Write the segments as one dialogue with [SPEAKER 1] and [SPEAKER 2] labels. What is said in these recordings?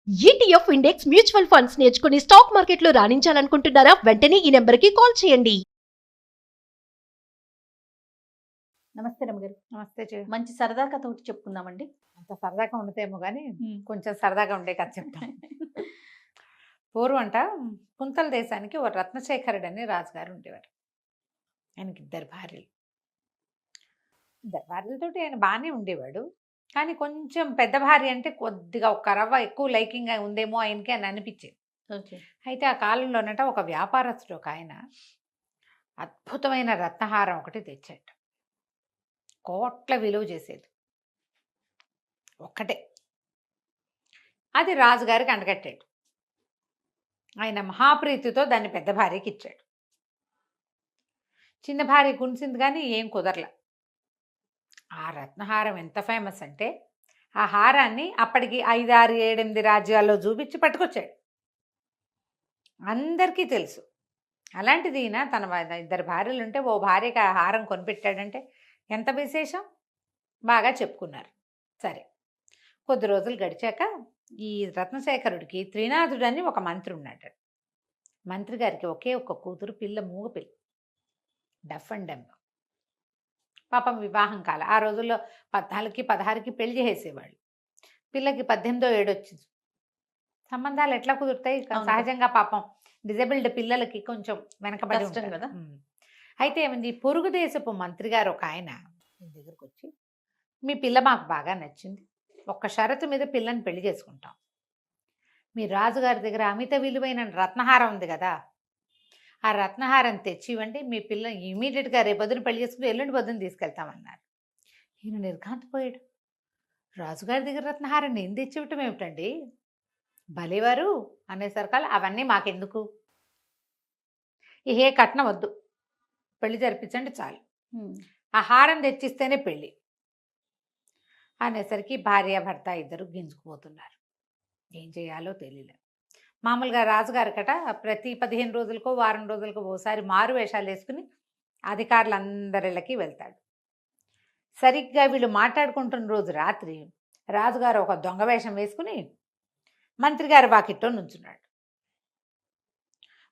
[SPEAKER 1] ETF index mutual funds నేర్చుకుని stock మార్కెట్లో రాణించాలనుకుంటున్నారా? వెంటనే ఈ నెంబర్కి కాల్ చేయండి.
[SPEAKER 2] నమస్తే రమగారు.
[SPEAKER 3] నమస్తే
[SPEAKER 2] మంచి సరదా కథ ఒకటి చెప్పుకుందామండి.
[SPEAKER 3] అంత సరదాగా ఉండదేమో కానీ కొంచెం సరదాగా ఉండే కథ చెప్తాను. పూర్వంట కుంతల దేశానికి ఓ రత్నశేఖరుడు అని రాజుగారు ఉండేవారు. ఆయనకి ఇద్దరు భార్యలతోటి ఆయన బాగానే ఉండేవాడు. కానీ కొంచెం పెద్ద భార్య అంటే కొద్దిగా ఒక రవ్వ ఎక్కువ లైకింగ్ ఉందేమో ఆయనకి అని అనిపించేది. అయితే ఆ కాలంలోనట ఒక వ్యాపారస్తుడు ఒక ఆయన అద్భుతమైన రత్నహారం ఒకటి తెచ్చాడు. కోట్ల విలువ చేసేది ఒక్కటే. అది రాజుగారికి అంటగట్టాడు. ఆయన మహాప్రీతితో దాన్ని పెద్ద భార్యకి ఇచ్చాడు. చిన్న భార్య గుంచింది కానీ ఏం కుదరల. ఆ రత్నహారం ఎంత ఫేమస్ అంటే ఆ హారాన్ని అప్పటికి 5, 6, 7, 8 రాజ్యాల్లో చూపించి పట్టుకొచ్చాడు. అందరికీ తెలుసు. అలాంటిది ఈయన తన ఇద్దరు భార్యలు ఉంటే ఓ భార్యకి ఆ హారం కొనిపెట్టాడంటే ఎంత విశేషం. బాగా చెప్పుకున్నారు. సరే, కొద్ది రోజులు గడిచాక ఈ రత్నశేఖరుడికి త్రినాథుడు అని ఒక మంత్రి ఉన్నాడు. మంత్రి గారికి ఒకే ఒక్క కూతురు, పిల్ల, మూగ పిల్ల, డఫ్ అండ్ డెమ్. పాపం వివాహం కాల. ఆ రోజుల్లో 14కి 16కి పెళ్లి చేసేవాళ్ళు. పిల్లకి 18ో ఏడు వచ్చింది. సంబంధాలు ఎట్లా కుదురుతాయి? సహజంగా పాపం డిజబుల్డ్ పిల్లలకి కొంచెం వెనకబడి ఉంటుంది కదా. అయితే ఏమైంది, పొరుగు దేశపు మంత్రి గారు ఒక ఆయన దగ్గరకు వచ్చి, మీ పిల్ల మాకు బాగా నచ్చింది, ఒక్క షరతు మీద పిల్లని పెళ్లి చేసుకుంటాం. మీ రాజుగారి దగ్గర అమిత విలువైన రత్నహారం ఉంది కదా, ఆ రత్నహారం తెచ్చి ఇవ్వండి, మీ పిల్ల ఇమీడియట్గా రేపు పొద్దున పెళ్లి చేసుకుని ఎల్లుండి పొద్దున తీసుకెళ్తామన్నారు. ఈయన నిర్ఘాంతపోయాడు. రాజుగారి దగ్గర రత్నహారం నేను తెచ్చివ్వటం ఏమిటండి, భలేవారు అనేసరికాలు అవన్నీ మాకెందుకు, ఏ కట్నం వద్దు, పెళ్లి జరిపించండి చాలు, ఆ హారం తెచ్చిస్తేనే పెళ్ళి అనేసరికి భార్యాభర్త ఇద్దరు గింజుకుపోతున్నారు. ఏం చేయాలో తెలియలేదు. మామూలుగా రాజుగారి కట ప్రతి 15 రోజులకో వారం రోజులకో ఓసారి మారు వేషాలు వేసుకుని అధికారులందరిళ్ళకి వెళ్తాడు. సరిగ్గా వీళ్ళు మాట్లాడుకుంటున్న రోజు రాత్రి రాజుగారు ఒక దొంగ వేషం వేసుకుని మంత్రిగారి వాకిట్లో నుంచున్నాడు.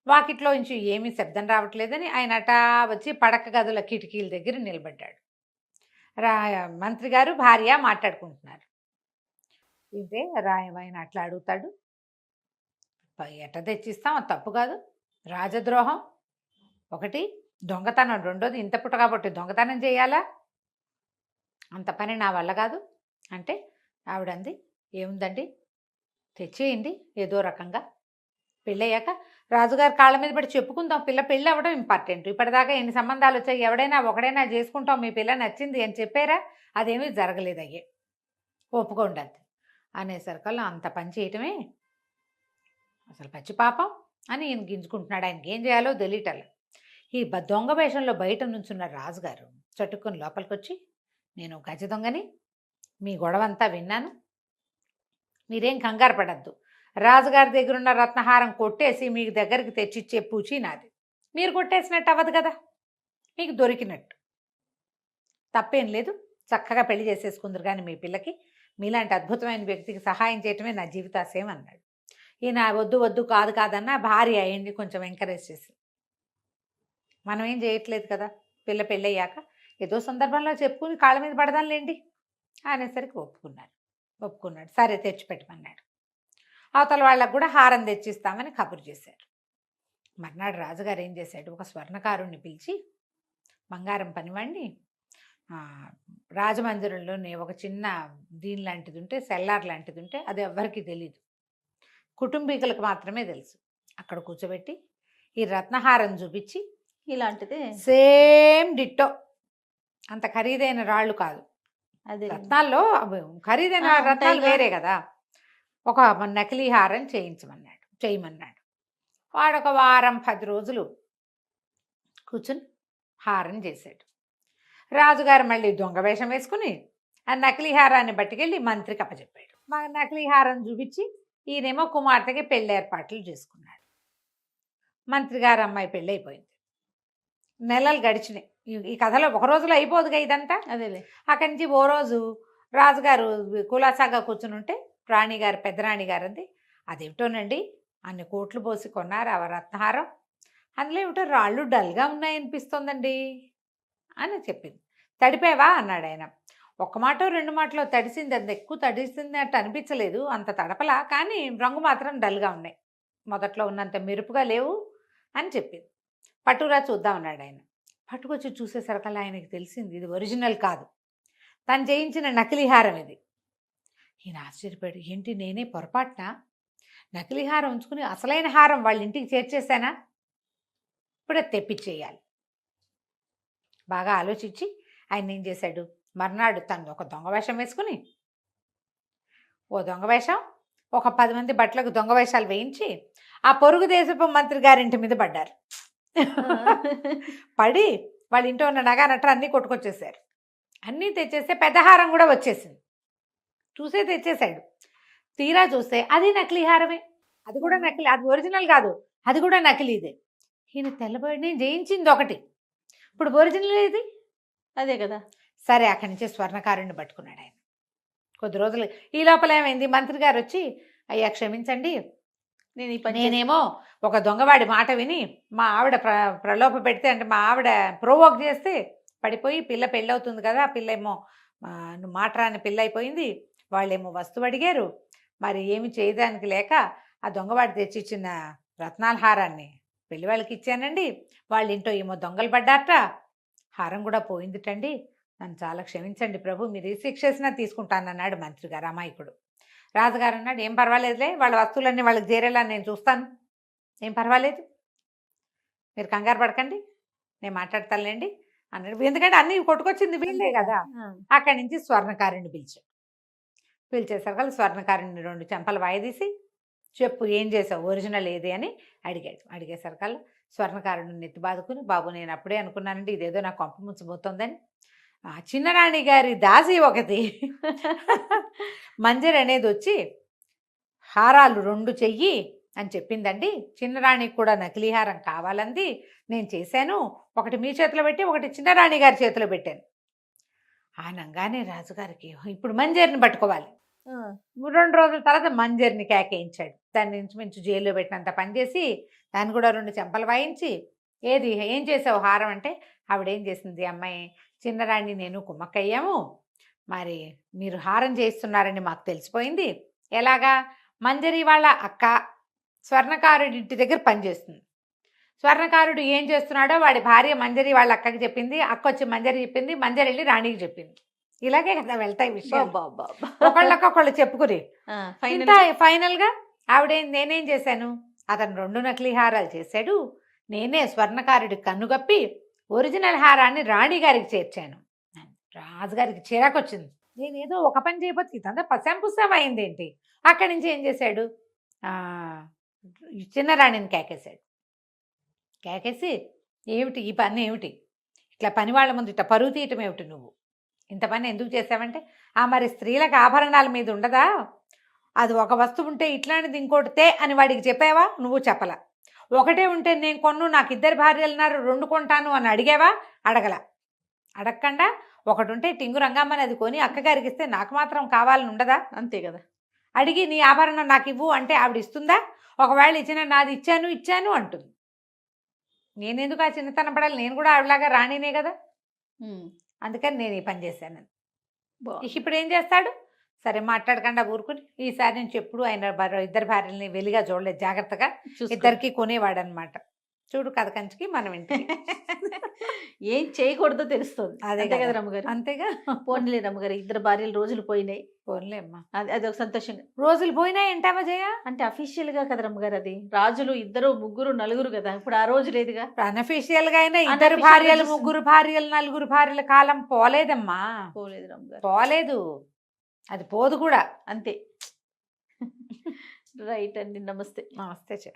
[SPEAKER 3] వాకిట్లో నుంచి ఏమీ శబ్దం రావట్లేదని ఆయన అటా వచ్చి పడక గదుల కిటికీల దగ్గర నిలబడ్డాడు. మంత్రి గారు భార్య మాట్లాడుకుంటున్నారు. ఇదే ఆయన అట్లా అడుగుతాడు, ఎట్ట తెచ్చిస్తాం, అది తప్పు కాదు, రాజద్రోహం ఒకటి, దొంగతనం రెండోది, ఇంత పుట్ట కాబట్టి దొంగతనం చేయాలా, అంత పని నా వల్ల కాదు అంటే ఆవిడంది, ఏముందండి తెచ్చేయండి ఏదో రకంగా, పెళ్ళయ్యాక రాజుగారి కాళ్ళ మీద పడి చెప్పుకుందాం, పిల్ల పెళ్ళి అవ్వడం ఇంపార్టెంట్, ఇప్పటిదాకా ఎన్ని సంబంధాలు వచ్చాయి, ఎవడైనా ఒకడైనా చేసుకుంటాం, మీ పిల్ల నచ్చింది అని చెప్పారా, అదేమీ జరగలేదు, అయ్యే ఒప్పుకోండి అది అనేసరికల్లా అంత పని చేయటమే అసలు పచ్చి పాపం అని ఈయన గింజుకుంటున్నాడు. ఆయనకి ఏం చేయాలో తెలియటల్ల. ఈ దొంగ వేషంలో బయట నుంచున్న రాజుగారు చటుక్కుని లోపలికి వచ్చి, నేను గజ దొంగని, మీ గొడవంతా విన్నాను, మీరేం కంగారు పడద్దు, రాజుగారి దగ్గర ఉన్న రత్నహారం కొట్టేసి మీకు దగ్గరికి తెచ్చిచ్చే పూచి నాది, మీరు కొట్టేసినట్టు అవ్వదు కదా, మీకు దొరికినట్టు, తప్పేం లేదు, చక్కగా పెళ్లి చేసేసుకుందరు కానీ మీ పిల్లకి మీలాంటి అద్భుతమైన వ్యక్తికి సహాయం చేయటమే నా జీవితాశయం అన్నాడు. ఈయన వద్దు వద్దు కాదు కాదన్న భార్య అయ్యండి కొంచెం ఎంకరేజ్ చేసి, మనం ఏం చేయట్లేదు కదా, పిల్ల పెళ్ళయ్యాక ఏదో సందర్భంలో చెప్పుకుని కాళ్ళ మీద పడదాంలేండి అనేసరికి ఒప్పుకున్నాడు. సరే తెచ్చిపెట్టమన్నాడు. అవతల వాళ్ళకు కూడా హారం తెచ్చిస్తామని కబురు చేశారు. మర్నాడు రాజుగారు ఏం చేశాడు, ఒక స్వర్ణకారుణ్ణి పిలిచి, బంగారం పనివాడిని రాజమందిరంలోనే ఒక చిన్న దీని లాంటిది ఉంటే, సెల్లార్ లాంటిది ఉంటే, అది ఎవ్వరికీ తెలియదు, కుటుంబీకులకు మాత్రమే తెలుసు, అక్కడ కూర్చోబెట్టి ఈ రత్నహారం చూపించి,
[SPEAKER 2] ఇలాంటిదే
[SPEAKER 3] సేమ్ డిట్టో, అంత ఖరీదైన రాళ్ళు కాదు,
[SPEAKER 2] అదే
[SPEAKER 3] రత్నాల్లో ఖరీదైన రత్నాలు వేరే కదా, ఒక నకిలీ హారం చేయమన్నాడు. వాడు ఒక వారం 10 రోజులు కూర్చుని హారం చేశాడు. రాజుగారు మళ్ళీ దొంగ వేషం వేసుకుని ఆ నకిలీ హారాన్ని పట్టుకెళ్ళి మంత్రికి అప్పచెప్పాడు. మా నకిలీ హారం చూపించి ఈయనేమో కుమార్తెకి పెళ్లి ఏర్పాట్లు చేసుకున్నాడు. మంత్రి గారు అమ్మాయి పెళ్ళి అయిపోయింది. నెలలు గడిచినాయి. ఈ కథలో ఒక రోజులో అయిపోదుగా ఇదంతా.
[SPEAKER 2] అదేలే.
[SPEAKER 3] అక్కడి నుంచి ఓ రోజు రాజుగారు కులాసాగా కూర్చుని ఉంటే రాణిగారు, పెద్ద రాణిగారు అంది, అదేమిటోనండి, అన్ని కోట్లు పోసి కొన్నారు ఆ రత్నహారం, అందులో ఏమిటో రాళ్ళు డల్గా ఉన్నాయనిపిస్తోందండి అని చెప్పింది. తడిపేవా అన్నాడు ఆయన. ఒక్క మాటో రెండు మాటలో తడిసింది, అంత ఎక్కువ తడిసింది అట్టు అనిపించలేదు, అంత తడపలా, కానీ రంగు మాత్రం డల్గా ఉన్నాయి, మొదట్లో ఉన్నంత మెరుపుగా లేవు అని చెప్పింది. పట్టురా చూద్దాం అన్నాడు ఆయన. పట్టుకొచ్చి చూసేసరికల్లా ఆయనకి తెలిసింది ఇది ఒరిజినల్ కాదు, తను చేయించిన నకిలీ హారం ఇది. ఈయన ఆశ్చర్యపోయాడు, ఏంటి నేనే పొరపాటున నకిలీ హారం ఉంచుకుని అసలైన హారం వాళ్ళ ఇంటికి చేర్చేశానా, ఇప్పుడు అది తెప్పించేయాలి. బాగా ఆలోచించి ఆయన ఏం చేశాడు, మర్నాడు తను ఒక దొంగ వేషం వేసుకుని, ఓ దొంగ వేషం, ఒక 10 మంది బట్టలకు దొంగ వేషాలు వేయించి ఆ పొరుగు దేశపు మంత్రి గారింటి మీద పడ్డారు. పడి వాళ్ళ ఇంట్లో ఉన్న నగ నట్ర అన్నీ కొట్టుకొచ్చేసారు. అన్నీ తెచ్చేస్తే పెద్ద హారం కూడా వచ్చేసింది. చూసే తెచ్చేసాడు. తీరా చూస్తే అది నకిలీ హారమే, అది కూడా నకిలీ, అది ఒరిజినల్ కాదు, అది కూడా నకిలీదే. ఈయన తెల్లబడి జయించింది ఒకటి, ఇప్పుడు ఒరిజినల్ ఇది
[SPEAKER 2] అదే కదా.
[SPEAKER 3] సరే, అక్కడి నుంచి స్వర్ణకారుణ్ణి పట్టుకున్నాడు ఆయన. కొద్ది రోజులు ఈ లోపల ఏమైంది, మంత్రి గారు వచ్చి, అయ్యా క్షమించండి,
[SPEAKER 2] నేను ఈ పని
[SPEAKER 3] నేనేమో ఒక దొంగవాడి మాట విని మా ఆవిడ ప్రలోభ పెడితే, అంటే మా ఆవిడ ప్రోవోక్ చేస్తే పడిపోయి, పిల్ల పెళ్ళవుతుంది కదా, పిల్ల ఏమో మాట రాని పిల్ల అయిపోయింది, వాళ్ళేమో వస్తువు అడిగారు, మరి ఏమి చేయడానికి లేక ఆ దొంగవాడి తెచ్చిచ్చిన రత్నాల హారాన్ని పెళ్లి వాళ్ళకి ఇచ్చానండి, వాళ్ళ ఇంట్లో ఏమో దొంగలు పడ్డారట, హారం కూడా పోయిందిటండి, నన్ను చాలా క్షమించండి ప్రభు, మీరు ఏ శిక్ష వేసినా తీసుకుంటానన్నాడు మంత్రి గారు. అమాయకుడు. రాజుగారు అన్నాడు, ఏం పర్వాలేదులే, వాళ్ళ వస్తువులన్నీ వాళ్ళకి చేరేలా నేను చూస్తాను, ఏం పర్వాలేదు, మీరు కంగారు పడకండి, నేను మాట్లాడతానులేండి అన్నాడు. ఎందుకంటే అన్నీ కొట్టుకొచ్చింది వీళ్ళే కదా. అక్కడి నుంచి స్వర్ణకారుణ్ణి పిలిచేసరికి స్వర్ణకారుణ్ణి 2 చెంపలు వాయిదీసి, చెప్పు ఏం చేసావు, ఒరిజినల్ ఏది అని అడిగాడు. అడిగేసరికల్లా స్వర్ణకారుడిని నెత్తి బాదుకుని, బాబు నేను అప్పుడే అనుకున్నానండి ఇదేదో నాకు కొంప ముంచబోతోందని, చిన్నరాణి గారి దాసి ఒకటి మంజరి అనేది వచ్చి హారాలు 2 చెయ్యి అని చెప్పిందండి, చిన్నరాణికి కూడా నకిలీ హారం కావాలంది, నేను చేశాను, ఒకటి మీ చేతిలో పెట్టి ఒకటి చిన్నరాణి గారి చేతిలో పెట్టాను అనగానే రాజుగారికి ఇప్పుడు మంజరిని పట్టుకోవాలి. 2 రోజుల తర్వాత మంజరిని కేకేయించాడు. దాన్ని ఇంచుమించు జైల్లో పెట్టినంత పనిచేసి దాన్ని కూడా 2 చెంపలు వాయించి, ఏది ఏం చేసావు హారం అంటే, ఆవిడేం చేసింది, అమ్మాయి చిన్నరాణి నేను కుమ్మక్కయ్యాము, మరి మీరు హారం చేస్తున్నారని మాకు తెలిసిపోయింది. ఎలాగా, మంజరి వాళ్ళ అక్క స్వర్ణకారుడి ఇంటి దగ్గర పనిచేస్తుంది, స్వర్ణకారుడు ఏం చేస్తున్నాడో వాడి భార్య మంజరి వాళ్ళ అక్కకి చెప్పింది, అక్క వచ్చి మంజరి చెప్పింది, మంజరి వెళ్ళి రాణికి చెప్పింది. ఇలాగే కదా వెళ్తాయి విషయం, ఒకళ్ళకొకళ్ళు చెప్పుకుని ఫైనల్గా నేనేం చేశాను, అతను 2 నకిలీ హారాలు చేశాడు, నేనే స్వర్ణకారుడి కన్నుగప్పి ఒరిజినల్ హారాన్ని రాణి గారికి చేర్చాను. రాజుగారికి చిరాకొచ్చింది, నేనేదో ఒక పని చేయబోతే ఇదంతా పశాంపుస్తాం అయింది ఏంటి. అక్కడి నుంచి ఏం చేశాడు, చిన్నరాణిని కేకేసి ఏమిటి ఈ పని, ఏమిటి ఇట్లా పని వాళ్ళ ముందు ఇట్లా పరువు తీయటం ఏమిటి, నువ్వు ఇంత పని ఎందుకు చేసావంటే, మరి స్త్రీలకు ఆభరణాల మీద ఉండదా, అది ఒక వస్తువు ఉంటే ఇట్లాంటిది ఇంకోటితే అని వాడికి చెప్పావా, నువ్వు చెప్పలా, ఒకటే ఉంటే నేను కొన్ను, నాకు 2 భార్యలు ఉన్నారు 2 కొంటాను అని అడిగావా, అడగకుండా ఒకటి ఉంటే టింగు రంగమ్మని అది కొని అక్కగారికి ఇస్తే నాకు మాత్రం కావాలని ఉండదా,
[SPEAKER 2] అంతే కదా.
[SPEAKER 3] అడిగి నీ ఆభరణం నాకు ఇవ్వు అంటే ఆవిడ ఇస్తుందా, ఒకవేళ ఇచ్చిన నాది ఇచ్చాను అంటుంది. నేనెందుకు ఆ చిన్నతనం పడాలి, నేను కూడా ఆవిడలాగా రాణినే కదా, అందుకని నేను ఈ పని చేశాను. ఇప్పుడు ఏం చేస్తాడు, సరే మాట్లాడకుండా ఊరుకుని, ఈసారి నుంచి ఎప్పుడు ఆయన 2 భార్యలని వెలిగా చూడలేదు, జాగ్రత్తగా 2కి కొనేవాడు అనమాట. చూడు కథ కంచికి మనం ఇంటికి
[SPEAKER 2] ఏం చేయకూడదో తెలుస్తుంది.
[SPEAKER 3] అదే
[SPEAKER 2] కదా రమ్మగారు.
[SPEAKER 3] అంతేగా.
[SPEAKER 2] పోన్లే రమ్మగారు, 2 భార్యలు రోజులు పోయినాయి.
[SPEAKER 3] పోన్లే అమ్మా,
[SPEAKER 2] అది ఒక సంతోషంగా.
[SPEAKER 3] రోజులు పోయినాయి ఏంటావా జయ,
[SPEAKER 2] అంటే అఫీషియల్ గా కదా రమ్మగారు, అది రాజులు 2, 3, 4 కదా, ఇప్పుడు ఆ రోజు లేదుగా.
[SPEAKER 3] అన్అఫీషియల్ గా అయినా 2 భార్యలు 3 భార్యలు 4 భార్యల కాలం పోలేదమ్మా,
[SPEAKER 2] పోలేదు రమ్మగారు,
[SPEAKER 3] పోలేదు, అది పోదు కూడా.
[SPEAKER 2] అంతే. రైట్ అండి, నమస్తే.
[SPEAKER 3] నమస్తే.